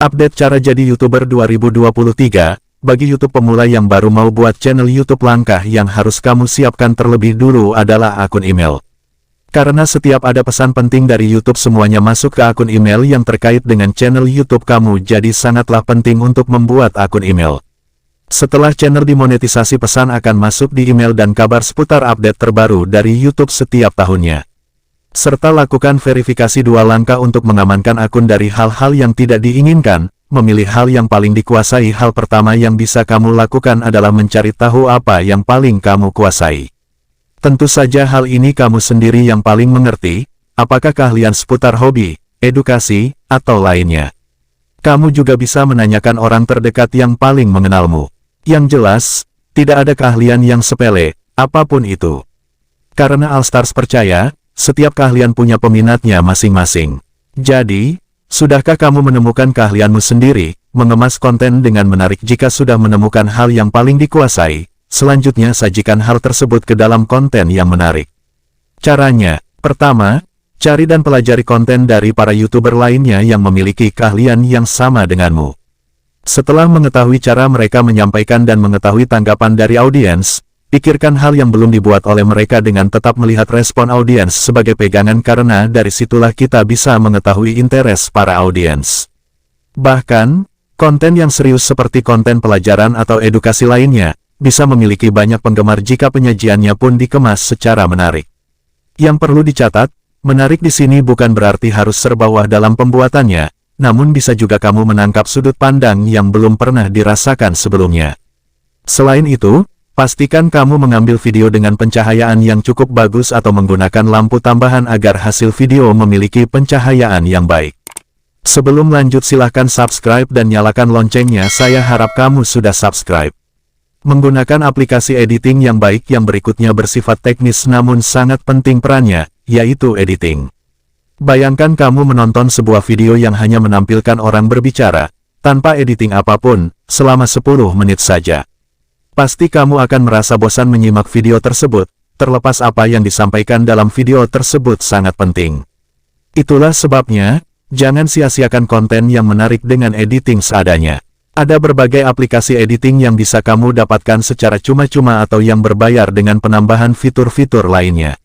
Update cara jadi YouTuber 2023. Bagi YouTube pemula yang baru mau buat channel YouTube, langkah yang harus kamu siapkan terlebih dulu adalah akun email. Karena setiap ada pesan penting dari YouTube, semuanya masuk ke akun email yang terkait dengan channel YouTube kamu, jadi sangatlah penting untuk membuat akun email. Setelah channel dimonetisasi, pesan akan masuk di email dan kabar seputar update terbaru dari YouTube setiap tahunnya. Serta lakukan verifikasi 2 langkah untuk mengamankan akun dari hal-hal yang tidak diinginkan. Memilih hal yang paling dikuasai. Hal pertama yang bisa kamu lakukan adalah mencari tahu apa yang paling kamu kuasai. Tentu saja hal ini kamu sendiri yang paling mengerti, apakah keahlian seputar hobi, edukasi, atau lainnya. Kamu juga bisa menanyakan orang terdekat yang paling mengenalmu. Yang jelas, tidak ada keahlian yang sepele, apapun itu. Karena Allstars percaya, setiap keahlian punya peminatnya masing-masing. Jadi, sudahkah kamu menemukan keahlianmu sendiri? Mengemas konten dengan menarik. Jika sudah menemukan hal yang paling dikuasai, selanjutnya sajikan hal tersebut ke dalam konten yang menarik. Caranya, pertama, cari dan pelajari konten dari para YouTuber lainnya yang memiliki keahlian yang sama denganmu. Setelah mengetahui cara mereka menyampaikan dan mengetahui tanggapan dari audiens, pikirkan hal yang belum dibuat oleh mereka dengan tetap melihat respon audiens sebagai pegangan, karena dari situlah kita bisa mengetahui interest para audiens. Bahkan, konten yang serius seperti konten pelajaran atau edukasi lainnya, bisa memiliki banyak penggemar jika penyajiannya pun dikemas secara menarik. Yang perlu dicatat, menarik di sini bukan berarti harus serba wah dalam pembuatannya, namun bisa juga kamu menangkap sudut pandang yang belum pernah dirasakan sebelumnya. Selain itu, pastikan kamu mengambil video dengan pencahayaan yang cukup bagus atau menggunakan lampu tambahan agar hasil video memiliki pencahayaan yang baik. Sebelum lanjut, silahkan subscribe dan nyalakan loncengnya. Saya harap kamu sudah subscribe. Menggunakan aplikasi editing yang baik. Yang berikutnya bersifat teknis namun sangat penting perannya, yaitu editing. Bayangkan kamu menonton sebuah video yang hanya menampilkan orang berbicara, tanpa editing apapun, selama 10 menit saja. Pasti kamu akan merasa bosan menyimak video tersebut, terlepas apa yang disampaikan dalam video tersebut sangat penting. Itulah sebabnya, jangan sia-siakan konten yang menarik dengan editing seadanya. Ada berbagai aplikasi editing yang bisa kamu dapatkan secara cuma-cuma atau yang berbayar dengan penambahan fitur-fitur lainnya.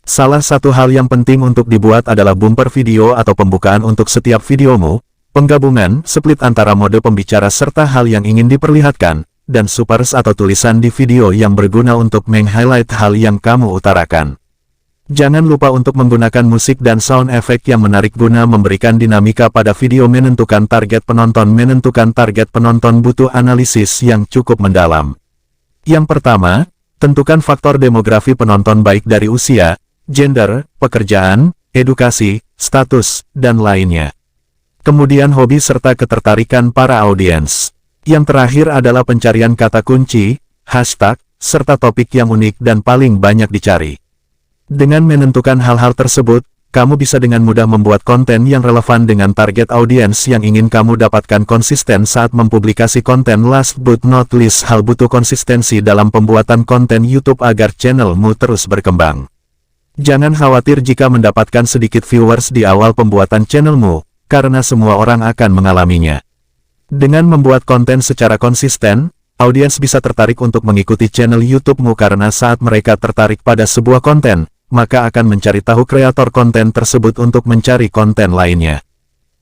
Salah satu hal yang penting untuk dibuat adalah bumper video atau pembukaan untuk setiap videomu, penggabungan split antara mode pembicara serta hal yang ingin diperlihatkan, dan supers atau tulisan di video yang berguna untuk meng-highlight hal yang kamu utarakan. Jangan lupa untuk menggunakan musik dan sound effect yang menarik guna memberikan dinamika pada video. Menentukan target penonton butuh analisis yang cukup mendalam. Yang pertama, tentukan faktor demografi penonton baik dari usia, gender, pekerjaan, edukasi, status, dan lainnya. Kemudian hobi serta ketertarikan para audiens. Yang terakhir adalah pencarian kata kunci, hashtag, serta topik yang unik dan paling banyak dicari. Dengan menentukan hal-hal tersebut, kamu bisa dengan mudah membuat konten yang relevan dengan target audiens yang ingin kamu dapatkan. Konsisten saat mempublikasi konten. Last but not least, hal butuh konsistensi dalam pembuatan konten YouTube agar channelmu terus berkembang. Jangan khawatir jika mendapatkan sedikit viewers di awal pembuatan channelmu, karena semua orang akan mengalaminya. Dengan membuat konten secara konsisten, audiens bisa tertarik untuk mengikuti channel YouTube-mu, karena saat mereka tertarik pada sebuah konten, maka akan mencari tahu kreator konten tersebut untuk mencari konten lainnya.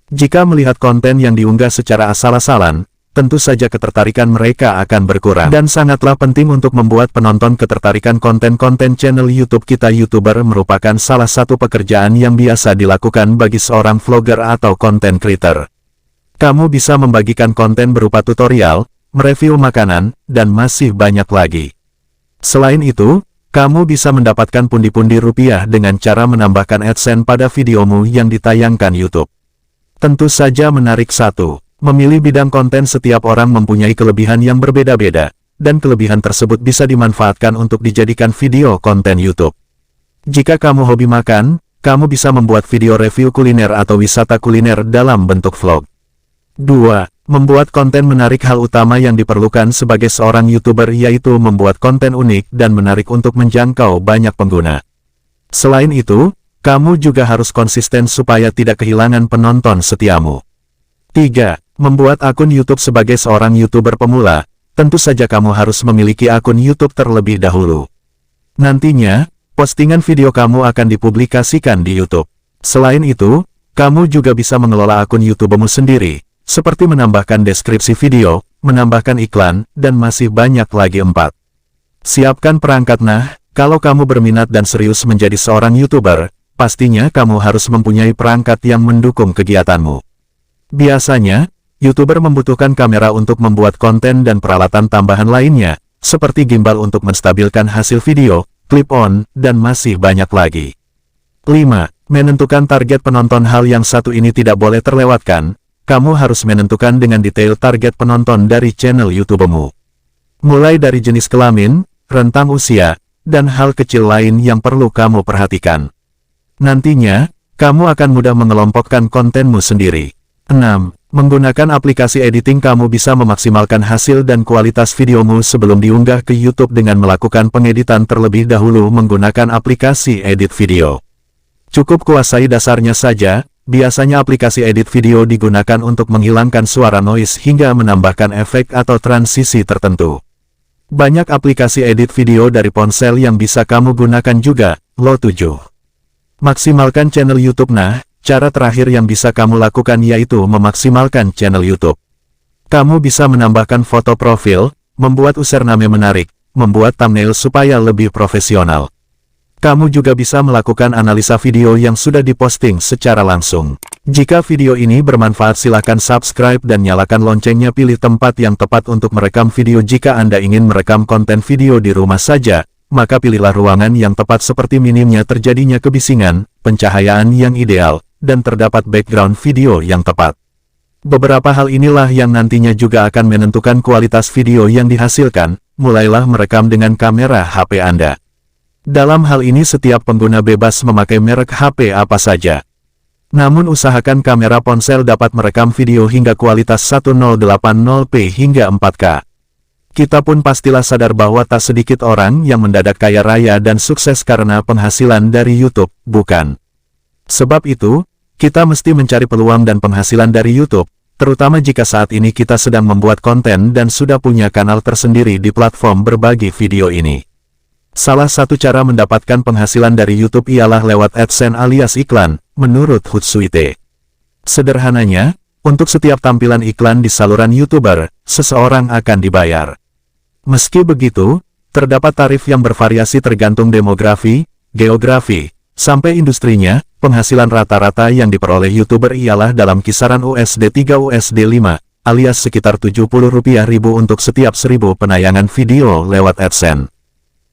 Jika melihat konten yang diunggah secara asal-asalan, tentu saja ketertarikan mereka akan berkurang. Dan sangatlah penting untuk membuat penonton ketertarikan konten-konten channel YouTube kita. YouTuber merupakan salah satu pekerjaan yang biasa dilakukan bagi seorang vlogger atau content creator. Kamu bisa membagikan konten berupa tutorial, mereview makanan, dan masih banyak lagi. Selain itu, kamu bisa mendapatkan pundi-pundi rupiah dengan cara menambahkan AdSense pada videomu yang ditayangkan YouTube. Tentu saja menarik. 1. Memilih bidang konten. Setiap orang mempunyai kelebihan yang berbeda-beda, dan kelebihan tersebut bisa dimanfaatkan untuk dijadikan video konten YouTube. Jika kamu hobi makan, kamu bisa membuat video review kuliner atau wisata kuliner dalam bentuk vlog. 2. Membuat konten menarik. Hal utama yang diperlukan sebagai seorang YouTuber yaitu membuat konten unik dan menarik untuk menjangkau banyak pengguna. Selain itu, kamu juga harus konsisten supaya tidak kehilangan penonton setiamu. 3. Membuat akun YouTube sebagai seorang YouTuber pemula, tentu saja kamu harus memiliki akun YouTube terlebih dahulu. Nantinya, postingan video kamu akan dipublikasikan di YouTube. Selain itu, kamu juga bisa mengelola akun YouTube-mu sendiri, seperti menambahkan deskripsi video, menambahkan iklan, dan masih banyak lagi. 4. Siapkan perangkat. Nah, kalau kamu berminat dan serius menjadi seorang YouTuber, pastinya kamu harus mempunyai perangkat yang mendukung kegiatanmu. Biasanya, YouTuber membutuhkan kamera untuk membuat konten dan peralatan tambahan lainnya, seperti gimbal untuk menstabilkan hasil video, clip-on, dan masih banyak lagi. 5. Menentukan target penonton. Hal yang satu ini tidak boleh terlewatkan. Kamu harus menentukan dengan detail target penonton dari channel YouTube-mu. Mulai dari jenis kelamin, rentang usia, dan hal kecil lain yang perlu kamu perhatikan. Nantinya, kamu akan mudah mengelompokkan kontenmu sendiri. 6. Menggunakan aplikasi editing. Kamu bisa memaksimalkan hasil dan kualitas videomu sebelum diunggah ke YouTube dengan melakukan pengeditan terlebih dahulu menggunakan aplikasi edit video. Cukup kuasai dasarnya saja. Biasanya aplikasi edit video digunakan untuk menghilangkan suara noise hingga menambahkan efek atau transisi tertentu. Banyak aplikasi edit video dari ponsel yang bisa kamu gunakan juga. 7. Maksimalkan channel YouTube. Nah, cara terakhir yang bisa kamu lakukan yaitu memaksimalkan channel YouTube. Kamu bisa menambahkan foto profil, membuat username menarik, membuat thumbnail supaya lebih profesional. Kamu juga bisa melakukan analisa video yang sudah diposting secara langsung. Jika video ini bermanfaat, silakan subscribe dan nyalakan loncengnya. Pilih tempat yang tepat untuk merekam video. Jika Anda ingin merekam konten video di rumah saja, maka pilihlah ruangan yang tepat seperti minimnya terjadinya kebisingan, pencahayaan yang ideal, dan terdapat background video yang tepat. Beberapa hal inilah yang nantinya juga akan menentukan kualitas video yang dihasilkan. Mulailah merekam dengan kamera HP Anda. Dalam hal ini setiap pengguna bebas memakai merek HP apa saja. Namun usahakan kamera ponsel dapat merekam video hingga kualitas 1080p hingga 4K. Kita pun pastilah sadar bahwa tak sedikit orang yang mendadak kaya raya dan sukses karena penghasilan dari YouTube, bukan? Sebab itu, kita mesti mencari peluang dan penghasilan dari YouTube, terutama jika saat ini kita sedang membuat konten dan sudah punya kanal tersendiri di platform berbagi video ini. Salah satu cara mendapatkan penghasilan dari YouTube ialah lewat AdSense alias iklan, menurut Hootsuite. Sederhananya, untuk setiap tampilan iklan di saluran YouTuber, seseorang akan dibayar. Meski begitu, terdapat tarif yang bervariasi tergantung demografi, geografi, sampai industrinya. Penghasilan rata-rata yang diperoleh YouTuber ialah dalam kisaran USD 3 USD 5, alias sekitar Rp70.000 untuk setiap 1000 penayangan video lewat AdSense.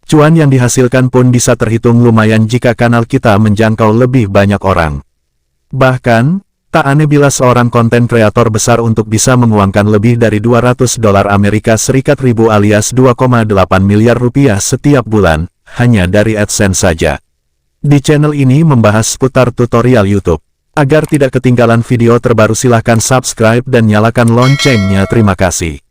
Cuan yang dihasilkan pun bisa terhitung lumayan jika kanal kita menjangkau lebih banyak orang. Bahkan, tak aneh bila seorang konten kreator besar untuk bisa menguangkan lebih dari $200 Amerika Serikat ribu alias 2,8 miliar rupiah setiap bulan, hanya dari AdSense saja. Di channel ini membahas seputar tutorial YouTube. Agar tidak ketinggalan video terbaru, silahkan subscribe dan nyalakan loncengnya. Terima kasih.